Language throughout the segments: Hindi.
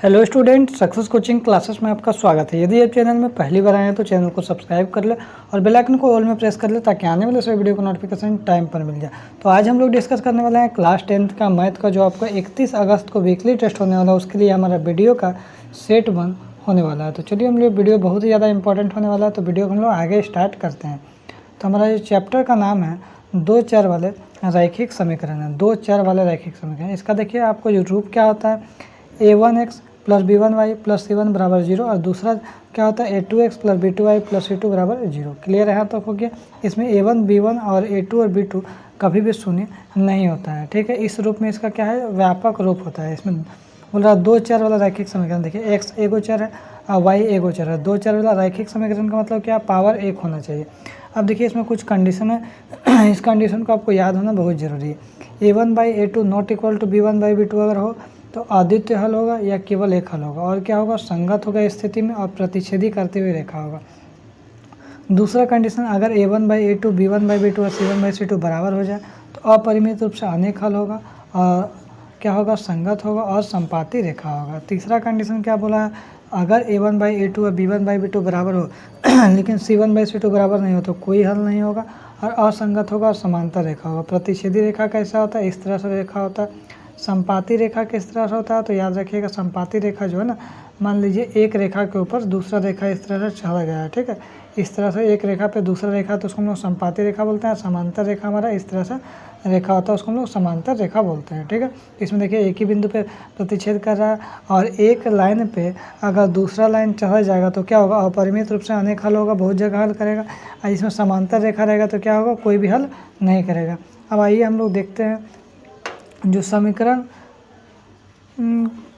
Hello student, success coaching classes में आपका स्वागत है। यदि आप चैनल में पहली बार आए हैं तो चैनल को सब्सक्राइब कर ले और बेल आइकन को ऑल में प्रेस कर ले ताकि आने वाले सभी वीडियो का नोटिफिकेशन टाइम पर मिल जाए। तो आज हम लोग डिस्कस करने वाले हैं क्लास 10th का मैथ का, जो आपका 31 अगस्त को वीकली टेस्ट होने वाला है। उसके लिए हमारा वीडियो का सेट 1 होने वाला है। तो चलिए, हम लोग वीडियो बहुत ही ज़्यादा इंपॉर्टेंट होने वाला है, तो वीडियो को हम लोग आगे स्टार्ट करते हैं। तो हमारा ये चैप्टर का नाम है 2 चर वाले रैखिक समीकरण है। 2 चर वाले रैखिक समीकरण। इसका देखिए, आपको जो रूप क्या होता है, a1x plus b1y plus c1 बराबर 0, और दूसरा क्या होता है a2x plus b2y plus c2 बराबर 0। क्लियर है? तो हो गया। इसमें a1 b1 और a2 और b2 कभी भी शून्य नहीं होता है। ठीक है, इस रूप में इसका क्या है, व्यापक रूप होता है। इसमें बोल रहा 2 चर वाला रैखिक समीकरण। देखिए, x एगो चर है और y एगो चर है। 2 चर वाला रैखिक समीकरण का मतलब क्या, पावर 1 होना चाहिए। अब देखिए, इसमें कुछ कंडीशन है। इस कंडीशन को आपको याद होना बहुत ज़रूरी है। a1/a2 not equal to b1/b2 अगर हो तो अद्वितीय हल होगा या केवल एक हल होगा, और क्या होगा, संगत होगा स्थिति में, और प्रतिच्छेदी करते हुए रेखा होगा। दूसरा कंडीशन, अगर a1/a2 b1/b2 और c1/c2 बराबर हो जाए तो अपरिमित रूप से अनेक हल होगा, और क्या होगा, संगत होगा और संपाती रेखा होगा। तीसरा कंडीशन क्या बोला है, अगर a1/a2 और b1/b2 बराबर हो लेकिन c1/c2 बराबर नहीं हो तो कोई हल नहीं होगा, और असंगत होगा और समांतर रेखा होगा। प्रतिच्छेदी रेखा कैसा होता है, इस तरह से रेखा होता है। संपाती रेखा किस तरह से होता है, तो याद रखिएगा, संपाती रेखा जो है ना, मान लीजिए एक रेखा के ऊपर दूसरा रेखा इस तरह से चला गया है। ठीक है, इस तरह से एक रेखा पे दूसरा रेखा, तो उसको हम लोग संपाती रेखा बोलते हैं। समांतर रेखा हमारा इस तरह से रेखा होता है, उसको हम लोग समांतर रेखा बोलते हैं। ठीक है, इसमें देखिए एक ही बिंदु पे प्रतिच्छेद कर रहा है, और एक लाइन पे अगर दूसरा लाइन चढ़ जाएगा तो क्या होगा, अपरिमित रूप से अनेक हल होगा, बहुत जगह हल करेगा। और इसमें समांतर रेखा रहेगा तो क्या होगा, कोई भी हल नहीं करेगा। अब आइए हम लोग देखते हैं जो समीकरण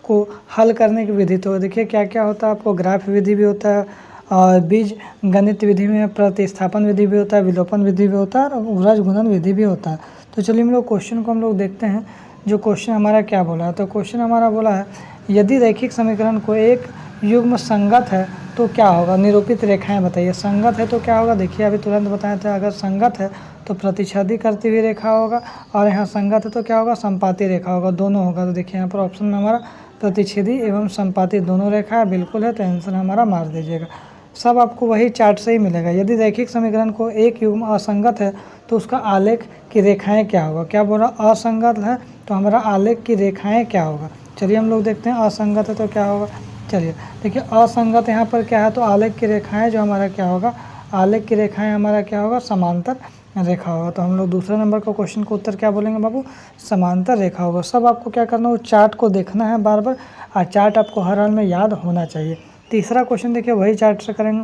को हल करने की विधि। तो देखिए क्या क्या होता है, आपको ग्राफ विधि भी होता है, और बीज गणित विधि में प्रतिस्थापन विधि भी होता है, विलोपन विधि भी होता है, और उरज गुणन विधि भी होता है। तो चलिए हम लोग क्वेश्चन को हम लोग देखते हैं। जो क्वेश्चन हमारा क्या बोला है, तो क्वेश्चन हमारा बोला है, यदि रैखिक समीकरण को एक युग्म संगत है तो क्या होगा, निरूपित रेखाएं बताइए। संगत है तो क्या होगा, देखिए अभी तुरंत बताया था, अगर संगत है तो प्रतिच्छेदी करती हुई रेखा होगा, और यहाँ संगत है तो क्या होगा, संपाती रेखा होगा, दोनों होगा। तो देखिए यहाँ पर ऑप्शन में हमारा प्रतिच्छेदी एवं संपाती दोनों रेखा है, बिल्कुल है, तो आंसर हमारा मार दीजिएगा। सब आपको वही चार्ट से ही मिलेगा। यदि रैखिक समीकरण को एक युग्म असंगत है तो उसका आलेख की रेखाएं क्या होगा। क्या बोला, असंगत है तो हमारा आलेख की रेखाएं क्या होगा। चलिए हम लोग देखते हैं, असंगत है तो क्या होगा। चलिए देखिए, असंगत यहाँ पर क्या है, तो आलेख की रेखाएं जो हमारा क्या होगा, आलेख की रेखाएं हमारा क्या होगा, समांतर रेखा होगा। तो हम लोग दूसरे नंबर का क्वेश्चन को उत्तर क्या बोलेंगे बाबू, समांतर रेखा होगा। सब आपको क्या करना हो, चार्ट को देखना है बार बार, और चार्ट आपको हर हाल में याद होना चाहिए। तीसरा क्वेश्चन देखिए, वही चार्ट से करेंगे।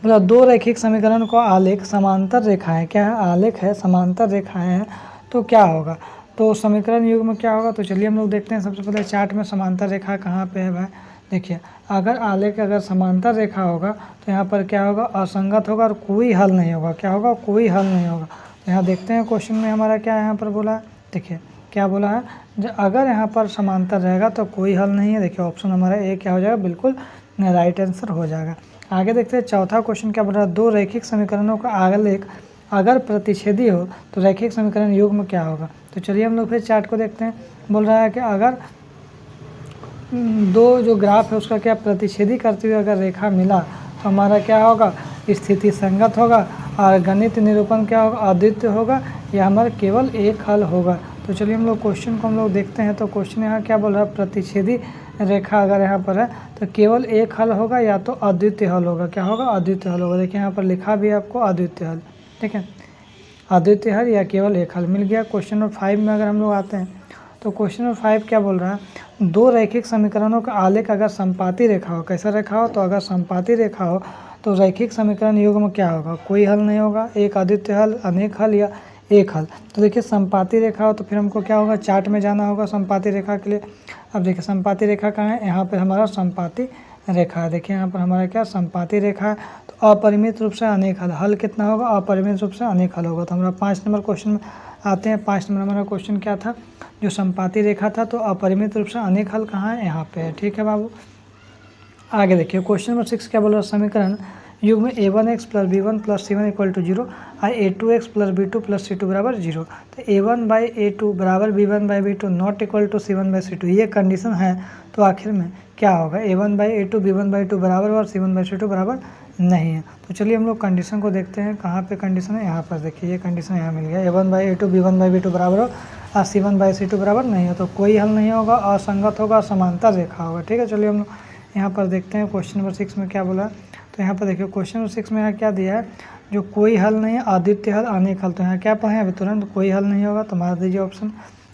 मतलब 2 रैखिक समीकरण को आलेख समांतर रेखाएं, क्या है, आलेख है, समांतर रेखाएं हैं, तो क्या होगा, तो समीकरण युग्म में क्या होगा। तो चलिए हम लोग देखते हैं। सबसे पहले चार्ट में समांतर रेखा कहाँ पे है भाई, देखिए अगर आलेख अगर समांतर रेखा होगा तो यहाँ पर क्या होगा, असंगत होगा और कोई हल नहीं होगा। क्या होगा, कोई हल नहीं होगा। तो यहाँ देखते हैं क्वेश्चन में हमारा क्या यहाँ पर बोला है, देखिए क्या बोला है, अगर यहाँ पर समांतर रहेगा तो कोई हल नहीं है। देखिए ऑप्शन हमारा ए क्या हो जाएगा, बिल्कुल राइट आंसर हो जाएगा। आगे देखते हैं चौथा क्वेश्चन क्या बोल रहा है, 2 रैखिक समीकरणों का आलेख अगर प्रतिच्छेदी हो तो रैखिक समीकरण युग्म क्या होगा। तो चलिए हम लोग फिर चार्ट को देखते हैं। बोल रहा है कि अगर 2 जो ग्राफ है उसका क्या प्रतिच्छेदी करते हुए अगर रेखा मिला तो हमारा क्या होगा, स्थिति संगत होगा, और गणित निरूपण क्या होगा, अद्वितीय होगा, या हमारा केवल एक हल होगा। तो चलिए हम लोग क्वेश्चन को हम लोग देखते हैं। तो क्वेश्चन यहाँ क्या बोल रहा है, प्रतिच्छेदी रेखा अगर यहाँ पर है तो केवल एक हल होगा या तो अद्वितीय हल होगा। क्या होगा, अद्वितीय हल होगा। देखिए यहाँ पर लिखा भी है आपको अद्वितीय हल। ठीक है, अद्वितीय हल या केवल एक हल मिल गया। क्वेश्चन नंबर 5 में अगर हम लोग आते हैं तो क्वेश्चन नंबर 5 क्या बोल रहा है, 2 रैखिक समीकरणों का आलेख अगर संपाती रेखा हो, कैसा रेखा हो, तो अगर संपाती रेखा हो तो रैखिक समीकरण युग्म क्या होगा, कोई हल नहीं होगा, एक अद्वितीय हल, अनेक हल, या एक हल। तो देखिए संपाती रेखा हो तो फिर हमको क्या होगा, चार्ट में जाना होगा संपाती रेखा के लिए। अब देखिए संपाती रेखा कहाँ है, यहाँ पर हमारा संपाती रेखा है। देखिए यहाँ पर हमारा क्या, संपाती रेखा है। तो अपरिमित रूप से अनेक हल, हल कितना होगा, अपरिमित रूप से अनेक हल होगा। तो हमारा 5 नंबर क्वेश्चन में आते हैं। 5 नंबर हमारा क्वेश्चन क्या था, जो संपाती रेखा था, तो अपरिमित रूप से अनेक हल कहाँ है, यहाँ पे है। ठीक है बाबू, आगे देखिए क्वेश्चन नंबर 6 क्या बोल रहा है, समीकरण युग में a1x plus b1 plus c1 equal to 0 और a2x plus b2 plus c2 बराबर 0। तो a1 बाई a2 बराबर b1 by b2 not equal to c1 by c2, ये कंडीशन है। तो आखिर में क्या होगा, a1 by a2 b1 by 2 बराबर और c1 बाई c2 बराबर नहीं है। तो चलिए हम लोग कंडीशन को देखते हैं, कहाँ पे कंडीशन है, यहाँ पर देखिए ये कंडीशन यहाँ मिल गया, a1 by a2 b1 by b2 बराबर हो और c1 बाई c2 बराबर नहीं हो। तो कोई हल नहीं होगा, असंगत होगा, समांतर रेखा होगा। ठीक है, चलिए हम लोग यहाँ पर देखते हैं क्वेश्चन नंबर 6 में क्या बोला। तो यहाँ पर देखिए क्वेश्चन नंबर 6 में यहाँ क्या दिया है, जो कोई हल नहीं है, अद्वितीय हल, अनेक हल। तो यहाँ क्या पढ़े अभी तुरंत, कोई हल नहीं होगा तो मार दीजिए ऑप्शन।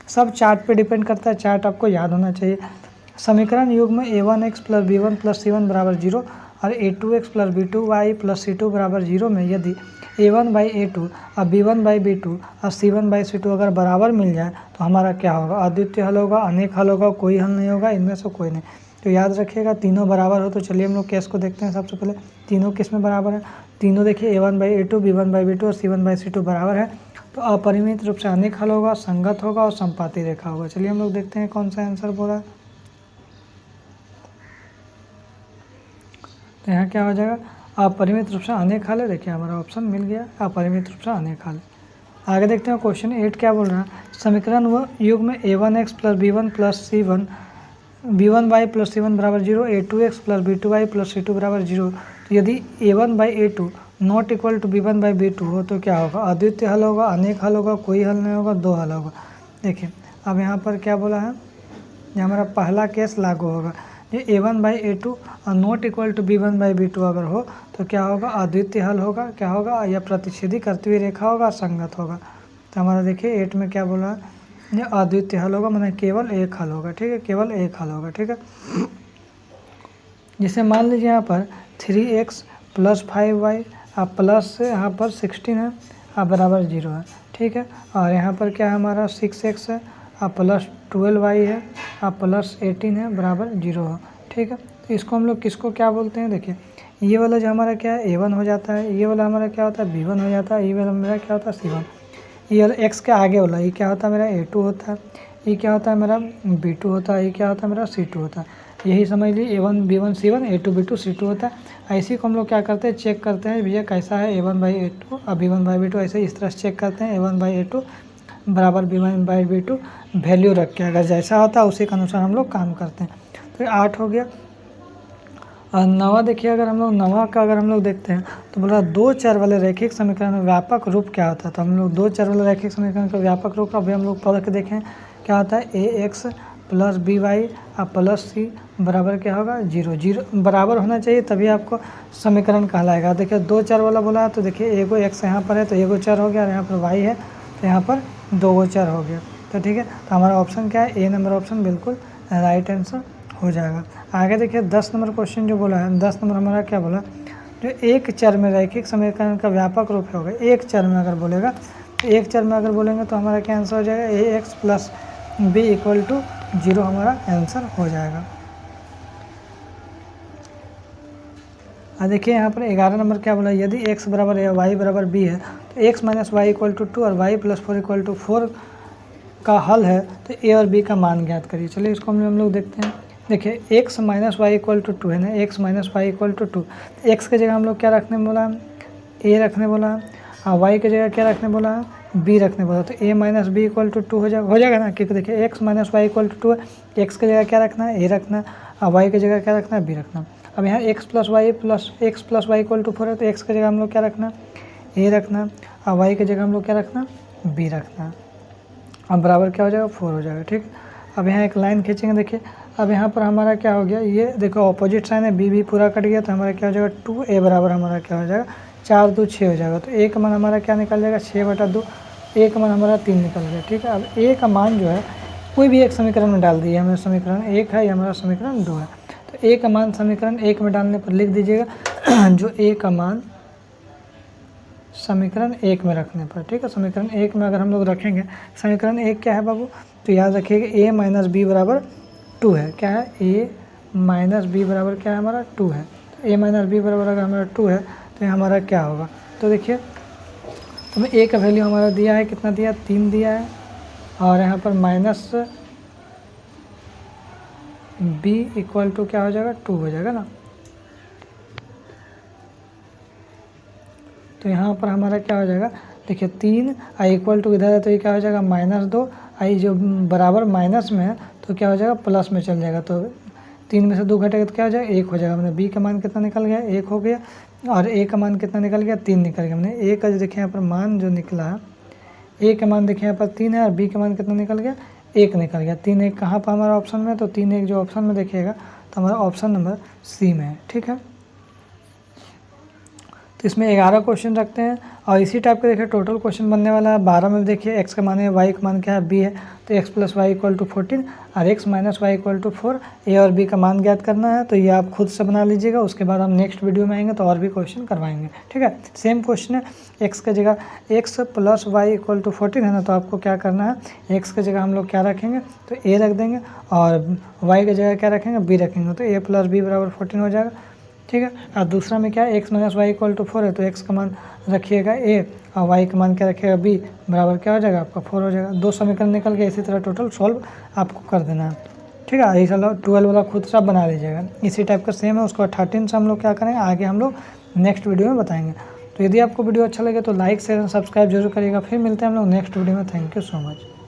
सब चार्ट पे डिपेंड करता है, चार्ट आपको याद होना चाहिए। समीकरण युग में a1x plus b1 plus c1 बराबर 0 और a2x plus b2y plus c2 बराबर 0 में यदि a1 बाई a2 और b1 बाई b2 और c1 बाई c2 अगर बराबर मिल जाए तो हमारा क्या होगा, अद्वितीय हल होगा, अनेक हल होगा, कोई हल नहीं होगा, इनमें से कोई नहीं। तो याद रखिएगा तीनों बराबर हो। तो चलिए हम लोग केस को देखते हैं। सबसे पहले तीनों किस में बराबर है, तीनों देखिए a1 by a2 b1 by b2 और c1 बाई c2 बराबर है। तो अपरिमित रूप से अनेक हल होगा, संगत होगा और संपाती रेखा होगा। चलिए हम लोग देखते हैं कौन सा आंसर बोला है। तो यहाँ क्या हो जाएगा, अपरिमित रूप से अनेक हल है। देखिए हमारा ऑप्शन मिल गया, अपरिमित रूप से अनेक हल। आगे देखते हैं क्वेश्चन 8 क्या बोल रहा है। समीकरण व युग में a1x plus b1 plus c1 b1 by plus c1 बराबर 0, a2x plus b2 by plus c2 बराबर 0। तो यदि a1 by a2 not equal to b1 by b2 हो तो क्या होगा, अद्वितीय हल होगा, अनेक हल होगा, कोई हल नहीं होगा, दो हल होगा। देखिए अब यहाँ पर क्या बोला है, ये हमारा पहला केस लागू होगा। ये a1 बाई a2 और not equal to b1 by b2 अगर हो तो क्या होगा, अद्वितीय हल होगा, क्या होगा, या प्रतिच्छेदी करती हुई रेखा होगा, संगत होगा। तो हमारा देखिए 8 में क्या बोला है, ये अद्वितीय हल होगा, मतलब केवल एक हल होगा। ठीक है, केवल एक हल होगा। ठीक है, जैसे मान लीजिए यहाँ पर 3x प्लस 5y और प्लस यहाँ पर 16 है और बराबर 0 है। ठीक है, और यहाँ पर क्या है हमारा 6x है और प्लस 12y है और प्लस 18 है बराबर 0 है। ठीक है, तो इसको हम लोग किसको क्या बोलते हैं, देखिए ये वाला जो हमारा क्या है a1 हो जाता है, ये वाला हमारा क्या होता है b1 हो जाता है, ये वाला मेरा क्या होता है c1, ये x के आगे वाला ये क्या होता है मेरा a2 होता है, ये क्या होता है मेरा b2 होता है, ये क्या होता है मेरा c2 होता है। यही समझ लीजिए a1 b1 c1 a2 b2 c2 होता है। ऐसे को हम लोग क्या करते हैं, चेक करते हैं भैया कैसा है a1 बाई a2 और b1 बाई b2, ऐसे इस तरह से चेक करते हैं a1 बाई a2 बराबर b1 बाई b2 वैल्यू रख के, अगर जैसा होता है उसी के अनुसार हम लोग काम करते हैं। तो 8 हो गया। और 9वां देखिए, अगर हम लोग 9वां का अगर हम लोग देखते हैं तो बोला दो चर वाले रैखिक समीकरण में व्यापक रूप क्या होता है। तो हम लोग दो चर वाले रैखिक समीकरण का व्यापक रूप अभी हम लोग पढ़ के देखें क्या होता है, ax प्लस by और प्लस c बराबर क्या होगा 0। 0 बराबर होना चाहिए तभी आपको समीकरण कहलाएगा। देखिए दो चर वाला बोला है तो देखिए एगो x यहाँ पर है तो एगो चर हो गया, और यहाँ पर y है तो यहाँ पर दो गो चर हो गया। तो ठीक है, तो हमारा ऑप्शन क्या है, ए नंबर ऑप्शन बिल्कुल राइट आंसर हो जाएगा। आगे देखिए 10 नंबर क्वेश्चन जो बोला है, 10 नंबर हमारा क्या बोला, जो एक चर में रैखिक समीकरण का व्यापक रूप होगा, एक चर में अगर बोलेगा तो एक चर में अगर बोलेंगे तो हमारा क्या आंसर हो जाएगा, A X plus B equal to 0 हमारा आंसर हो जाएगा। देखिए यहाँ पर 11 नंबर क्या बोला, यदि x बराबर है वाई बराबर b है तो x minus y equal to 2 और y प्लस 4 इक्वल टू 4 का हल है तो a और b का मान ज्ञात करिए। चलिए इसको हम लोग देखते हैं। देखिए x minus y equal to 2 है ना, x minus y equal to 2, x के जगह हम लोग क्या रखने बोला है, a रखने बोला है, और y के जगह क्या रखने बोला है, b रखने बोला। तो a minus b equal to 2 हो जाएगा ना, क्योंकि देखिए x minus y equal to 2 है, x के जगह क्या रखना है, a रखना है, और y की जगह क्या रखना है, b रखना। अब यहाँ x plus y equal to 4 है तो x की जगह हम लोग क्या रखना, a रखना, और y की जगह हम लोग क्या रखना, b रखना। अब बराबर क्या हो जाएगा, 4 हो जाएगा। ठीक, अब यहाँ एक लाइन खींचेंगे। देखिए अब यहाँ पर हमारा क्या हो गया, ये देखो ऑपोजिट साइन है, b भी पूरा कट गया तो हमारा क्या हो जाएगा 2a बराबर हमारा क्या हो जाएगा 4 2 6 हो जाएगा। तो a का मान हमारा क्या निकल जाएगा 6/2, a का मान हमारा 3 निकल गया। ठीक है, अब a का मान जो है कोई भी एक समीकरण में डाल दिए, हमारा समीकरण 1 है या हमारा समीकरण 2 है। तो a का मान समीकरण 1 में डालने पर लिख दीजिएगा जो a का मान समीकरण 1 में रखने पर। ठीक है, समीकरण 1 में अगर हम लोग रखेंगे, समीकरण 1 क्या है बाबू, तो याद रखिएगा a माइनस बी बराबर 2 है। क्या है, a माइनस बी बराबर क्या है हमारा 2 है। तो a माइनस बी बराबर अगर हमारा 2 है तो ये हमारा क्या होगा, तो देखिए तो a का वैल्यू हमारा दिया है, कितना दिया, 3 दिया है, और यहाँ पर माइनस b इक्वल टू क्या हो जाएगा 2 हो जाएगा ना। तो यहाँ पर हमारा क्या हो जाएगा, देखिए 3 आई इक्वल टू इधर है तो ये क्या हो जाएगा -2, आई जो बराबर माइनस में है तो क्या हो जाएगा प्लस में चल जाएगा। तो 3 में से 2 घटेगा तो क्या हो जाएगा 1 हो जाएगा। हमने बी का मान कितना निकल गया 1 हो गया, और ए का मान कितना निकल गया 3 निकल गया। हमने ए का जो देखिए यहाँ पर मान जो निकला, ए का मान देखिए यहाँ पर 3 है और बी का मान कितना निकल गया 1 निकल गया। 3 1 कहाँ पर हमारा ऑप्शन में, तो 3 1 जो ऑप्शन में देखिएगा तो हमारा ऑप्शन नंबर सी में है। ठीक है, तो इसमें 11 क्वेश्चन रखते हैं और इसी टाइप के देखिए टोटल क्वेश्चन बनने वाला है। 12 में देखिए एक्स का मान है, वाई का मान क्या है बी है, तो x plus y equal to 14 और x minus y equal to 4, a और बी का मान ज्ञात करना है। तो ये आप खुद से बना लीजिएगा, उसके बाद हम नेक्स्ट वीडियो में आएंगे तो और भी क्वेश्चन करवाएंगे। ठीक है, सेम क्वेश्चन है, एक्स की जगह x plus y equal to 14 है ना, तो आपको क्या करना है एक्स की जगह हम लोग क्या रखेंगे तो ए रख देंगे और वाई की जगह क्या रखेंगे बी रखेंगे, तो ए प्लस बी बराबर 14 हो जाएगा। ठीक है, और दूसरा में क्या है x minus y equal to 4 है, तो एक्स का मान रखिएगा ए और वाई का मान क्या रखिएगा बी, बराबर क्या हो जाएगा आपका 4 हो जाएगा। 2 समीकरण निकल के इसी तरह टोटल सॉल्व आपको कर देना है। ठीक है, इस 12 वाला खुद से आप बना लीजिएगा, इसी टाइप का सेम है। उसको 13 से हम लोग क्या करेंगे आगे हम लोग नेक्स्ट वीडियो में बताएंगे। तो यदि आपको वीडियो अच्छा लगे तो लाइक शेयर सब्सक्राइब जरूर करिएगा। फिर मिलते हैं हम लोग नेक्स्ट वीडियो में। Thank you so much.